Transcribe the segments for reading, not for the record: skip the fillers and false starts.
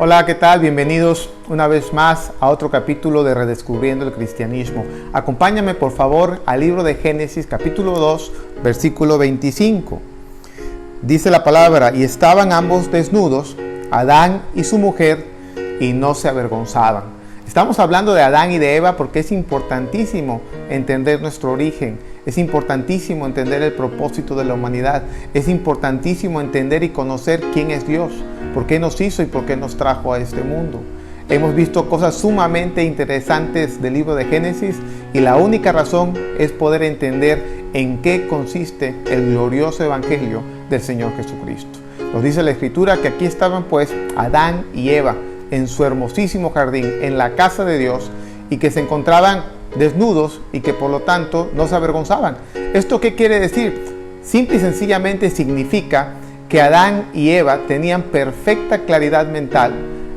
Hola, ¿qué tal? Bienvenidos una vez más a otro capítulo de Redescubriendo el Cristianismo. Acompáñame por favor al libro de Génesis, capítulo 2, versículo 25. Dice la palabra: y estaban ambos desnudos, Adán y su mujer, y no se avergonzaban. Estamos hablando de Adán y de Eva porque es importantísimo entender nuestro origen. Es importantísimo entender el propósito de la humanidad. Es importantísimo entender y conocer quién es Dios, por qué nos hizo y por qué nos trajo a este mundo. Hemos visto cosas sumamente interesantes del libro de Génesis y la única razón es poder entender en qué consiste el glorioso evangelio del Señor Jesucristo. Nos dice la Escritura que aquí estaban pues Adán y Eva en su hermosísimo jardín, en la casa de Dios, y que se encontraban desnudos y que por lo tanto no se avergonzaban. ¿Esto qué quiere decir? Simple y sencillamente significa que Adán y Eva tenían perfecta claridad mental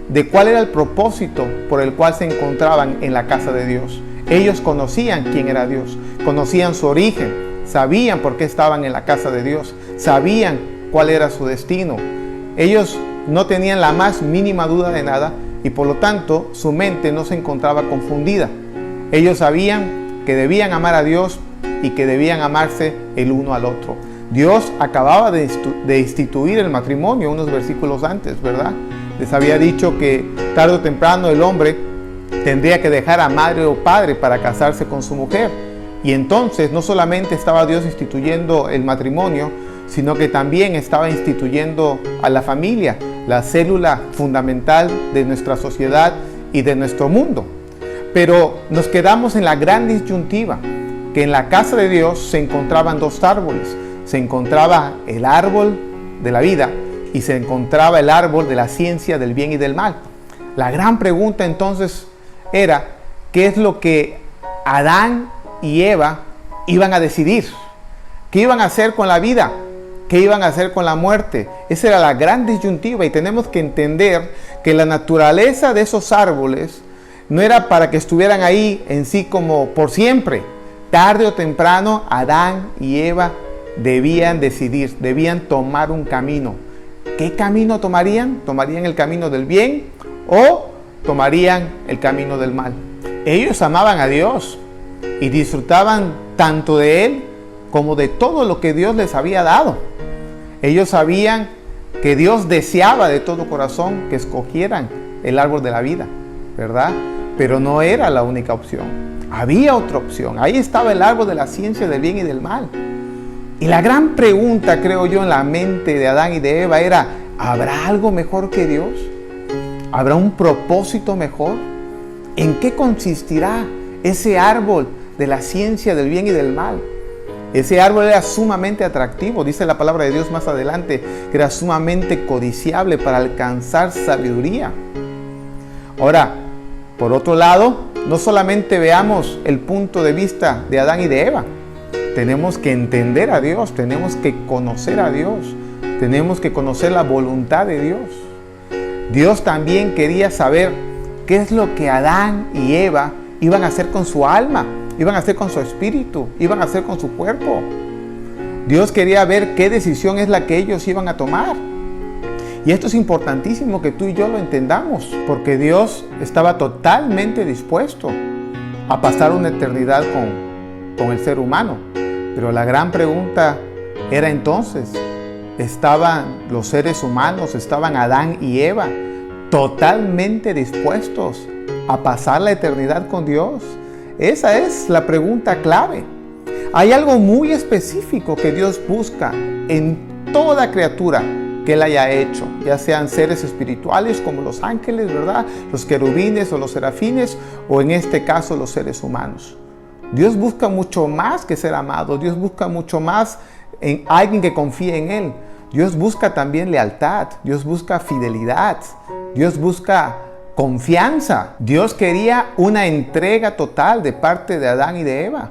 de cuál era el propósito por el cual se encontraban en la casa de Dios. Ellos conocían quién era Dios, conocían su origen, sabían por qué estaban en la casa de Dios, sabían cuál era su destino. Ellos no tenían la más mínima duda de nada y por lo tanto su mente no se encontraba confundida. Ellos sabían que debían amar a Dios y que debían amarse el uno al otro. Dios acababa de instituir el matrimonio unos versículos antes, ¿verdad? Les había dicho que tarde o temprano el hombre tendría que dejar a madre o padre para casarse con su mujer. Y entonces no solamente estaba Dios instituyendo el matrimonio, sino que también estaba instituyendo a la familia, la célula fundamental de nuestra sociedad y de nuestro mundo. Pero nos quedamos en la gran disyuntiva, que en la casa de Dios se encontraban dos árboles. Se encontraba el árbol de la vida y se encontraba el árbol de la ciencia del bien y del mal. La gran pregunta entonces era, ¿qué es lo que Adán y Eva iban a decidir? ¿Qué iban a hacer con la vida? ¿Qué iban a hacer con la muerte? Esa era la gran disyuntiva y tenemos que entender que la naturaleza de esos árboles no era para que estuvieran ahí en sí como por siempre. Tarde o temprano Adán y Eva debían decidir, debían tomar un camino. ¿Qué camino tomarían? ¿Tomarían el camino del bien o tomarían el camino del mal? Ellos amaban a Dios y disfrutaban tanto de Él como de todo lo que Dios les había dado. Ellos sabían que Dios deseaba de todo corazón que escogieran el árbol de la vida, ¿verdad? Pero no era la única opción. Había otra opción. Ahí estaba el árbol de la ciencia del bien y del mal. Y la gran pregunta, creo yo, en la mente de Adán y de Eva era: ¿habrá algo mejor que Dios? ¿Habrá un propósito mejor? ¿En qué consistirá ese árbol de la ciencia del bien y del mal? Ese árbol era sumamente atractivo, dice la palabra de Dios más adelante, que era sumamente codiciable para alcanzar sabiduría. Ahora, por otro lado, no solamente veamos el punto de vista de Adán y de Eva. Tenemos que entender a Dios, tenemos que conocer a Dios, tenemos que conocer la voluntad de Dios. Dios también quería saber qué es lo que Adán y Eva iban a hacer con su alma, iban a hacer con su espíritu, iban a hacer con su cuerpo. Dios quería ver qué decisión es la que ellos iban a tomar. Y esto es importantísimo que tú y yo lo entendamos, porque Dios estaba totalmente dispuesto a pasar una eternidad con el ser humano. Pero la gran pregunta era entonces, ¿estaban los seres humanos, estaban Adán y Eva totalmente dispuestos a pasar la eternidad con Dios? Esa es la pregunta clave. Hay algo muy específico que Dios busca en toda criatura que Él haya hecho, ya sean seres espirituales como los ángeles, ¿verdad? Los querubines o los serafines, o en este caso los seres humanos. Dios busca mucho más que ser amado. Dios busca mucho más en alguien que confíe en Él. Dios busca también lealtad. Dios busca fidelidad. Dios busca confianza. Dios quería una entrega total de parte de Adán y de Eva.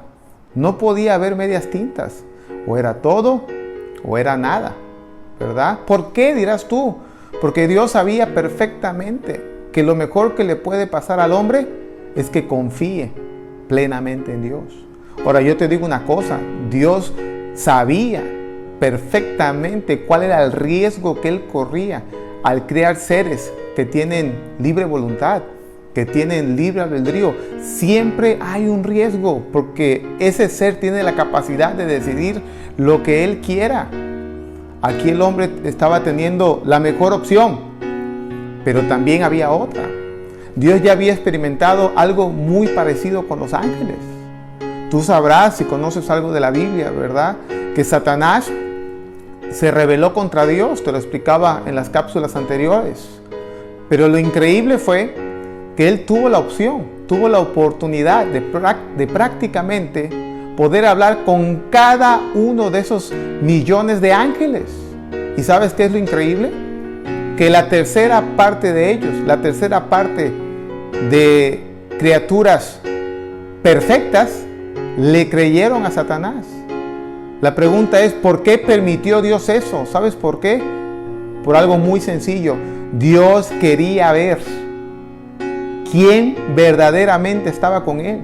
No podía haber medias tintas. O era todo o era nada, ¿verdad? ¿Por qué, dirás tú? Porque Dios sabía perfectamente que lo mejor que le puede pasar al hombre es que confíe plenamente en Dios. Ahora yo te digo una cosa, Dios sabía perfectamente cuál era el riesgo que Él corría al crear seres que tienen libre voluntad, que tienen libre albedrío, siempre hay un riesgo, porque ese ser tiene la capacidad de decidir lo que él quiera. Aquí el hombre estaba teniendo la mejor opción, pero también había otra. Dios ya había experimentado algo muy parecido con los ángeles. Tú sabrás, si conoces algo de la Biblia, ¿verdad?, que Satanás se rebeló contra Dios. Te lo explicaba en las cápsulas anteriores. Pero lo increíble fue que él tuvo la opción, tuvo la oportunidad de prácticamente poder hablar con cada uno de esos millones de ángeles. ¿Y sabes qué es lo increíble? Que la tercera parte de ellos, la tercera parte de criaturas perfectas, le creyeron a Satanás. La pregunta es, ¿por qué permitió Dios eso? ¿Sabes por qué? Por algo muy sencillo. Dios quería ver quién verdaderamente estaba con él,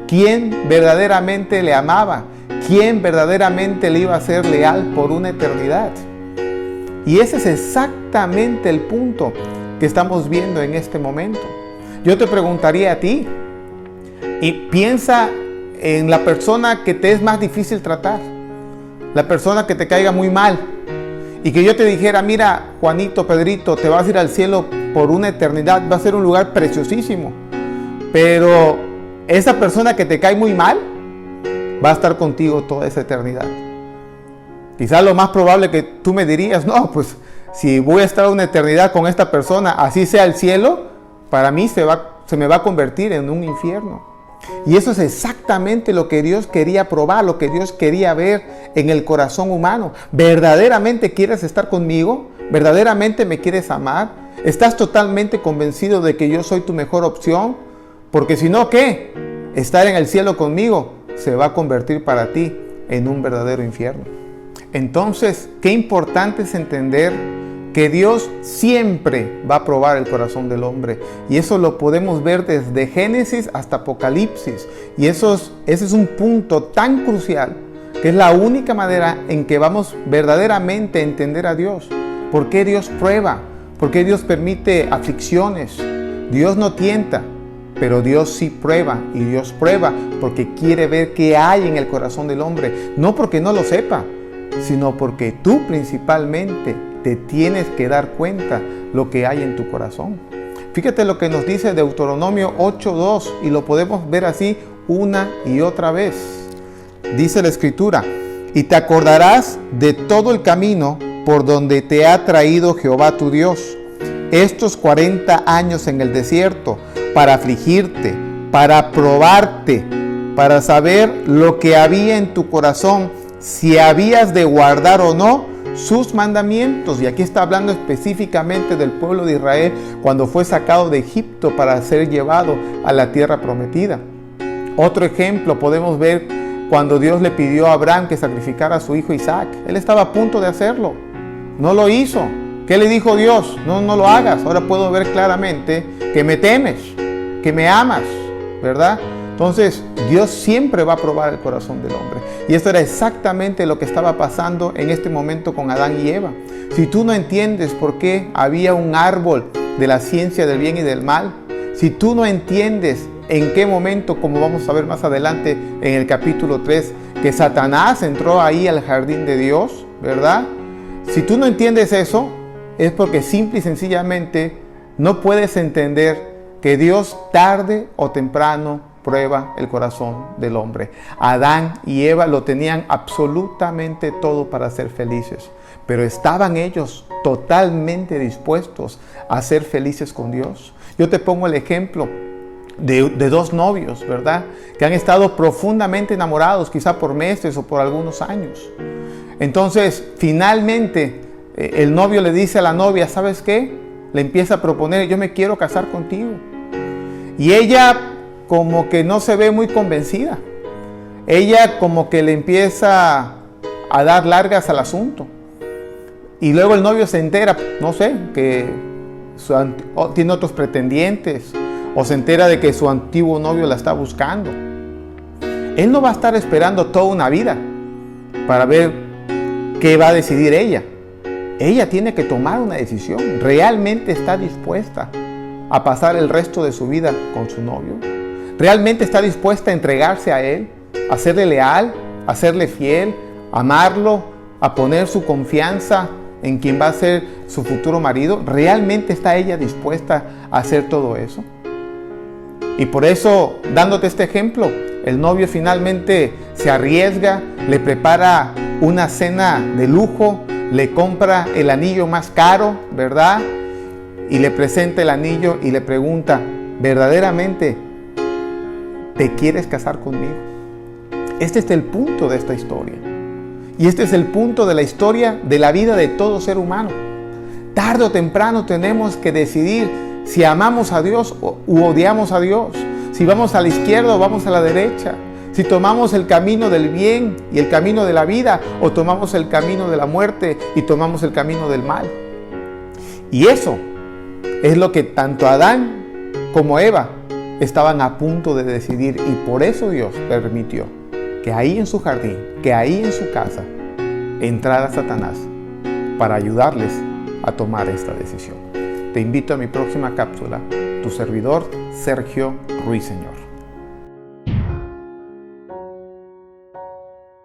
quién verdaderamente le amaba, quién verdaderamente le iba a ser leal por una eternidad. Y ese es exactamente el punto que estamos viendo en este momento. Yo te preguntaría a ti, y piensa en la persona que te es más difícil tratar, la persona que te caiga muy mal, y que yo te dijera, mira, Juanito, Pedrito, te vas a ir al cielo por una eternidad, va a ser un lugar preciosísimo, pero esa persona que te cae muy mal va a estar contigo toda esa eternidad. Quizás lo más probable que tú me dirías, no, pues si voy a estar una eternidad con esta persona, así sea el cielo, para mí se me va a convertir en un infierno. Y eso es exactamente lo que Dios quería probar, lo que Dios quería ver en el corazón humano. ¿Verdaderamente quieres estar conmigo? ¿Verdaderamente me quieres amar? ¿Estás totalmente convencido de que yo soy tu mejor opción? Porque si no, ¿qué? Estar en el cielo conmigo se va a convertir para ti en un verdadero infierno. Entonces, qué importante es entender que Dios siempre va a probar el corazón del hombre. Y eso lo podemos ver desde Génesis hasta Apocalipsis. Y ese es un punto tan crucial, que es la única manera en que vamos verdaderamente a entender a Dios. ¿Por qué Dios prueba? ¿Por qué Dios permite aflicciones? Dios no tienta, pero Dios sí prueba. Y Dios prueba porque quiere ver qué hay en el corazón del hombre. No porque no lo sepa, sino porque tú principalmente te tienes que dar cuenta lo que hay en tu corazón. Fíjate lo que nos dice Deuteronomio 8:2, y lo podemos ver así una y otra vez. Dice la Escritura: y te acordarás de todo el camino por donde te ha traído Jehová tu Dios estos 40 años en el desierto, para afligirte, para probarte, para saber lo que había en tu corazón, si habías de guardar o no sus mandamientos. Y aquí está hablando específicamente del pueblo de Israel cuando fue sacado de Egipto para ser llevado a la tierra prometida. Otro ejemplo podemos ver cuando Dios le pidió a Abraham que sacrificara a su hijo Isaac. Él estaba a punto de hacerlo, no lo hizo. ¿Qué le dijo Dios? No lo hagas. Ahora puedo ver claramente que me temes, que me amas, ¿verdad? Entonces, Dios siempre va a probar el corazón del hombre. Y esto era exactamente lo que estaba pasando en este momento con Adán y Eva. Si tú no entiendes por qué había un árbol de la ciencia del bien y del mal, si tú no entiendes en qué momento, como vamos a ver más adelante en el capítulo 3, que Satanás entró ahí al jardín de Dios, ¿verdad? Si tú no entiendes eso, es porque simple y sencillamente no puedes entender que Dios tarde o temprano prueba el corazón del hombre. Adán y Eva lo tenían absolutamente todo para ser felices, pero ¿estaban ellos totalmente dispuestos a ser felices con Dios? Yo te pongo el ejemplo de dos novios, ¿verdad?, que han estado profundamente enamorados, quizá por meses o por algunos años. Entonces, finalmente, el novio le dice a la novia, ¿sabes qué? Le empieza a proponer, yo me quiero casar contigo. Y ella como que no se ve muy convencida. Ella como que le empieza a dar largas al asunto. Y luego el novio se entera, no sé, que tiene otros pretendientes, o se entera de que su antiguo novio la está buscando. Él no va a estar esperando toda una vida para ver qué va a decidir ella. ella tiene que tomar una decisión. ¿Realmente está dispuesta a pasar el resto de su vida con su novio? ¿Realmente está dispuesta a entregarse a él, a serle leal, a serle fiel, a amarlo, a poner su confianza en quien va a ser su futuro marido? ¿Realmente está ella dispuesta a hacer todo eso? Y por eso, dándote este ejemplo, el novio finalmente se arriesga, le prepara una cena de lujo, le compra el anillo más caro, ¿verdad? Y le presenta el anillo y le pregunta, ¿verdaderamente te quieres casar conmigo? Este es el punto de esta historia. Y este es el punto de la historia de la vida de todo ser humano. Tarde o temprano tenemos que decidir si amamos a Dios u odiamos a Dios. Si vamos a la izquierda o vamos a la derecha. Si tomamos el camino del bien y el camino de la vida, o tomamos el camino de la muerte y tomamos el camino del mal. Y eso es lo que tanto Adán como Eva estaban a punto de decidir, y por eso Dios permitió que ahí en su jardín, que ahí en su casa, entrara Satanás para ayudarles a tomar esta decisión. Te invito a mi próxima cápsula. Tu servidor, Sergio Ruiseñor.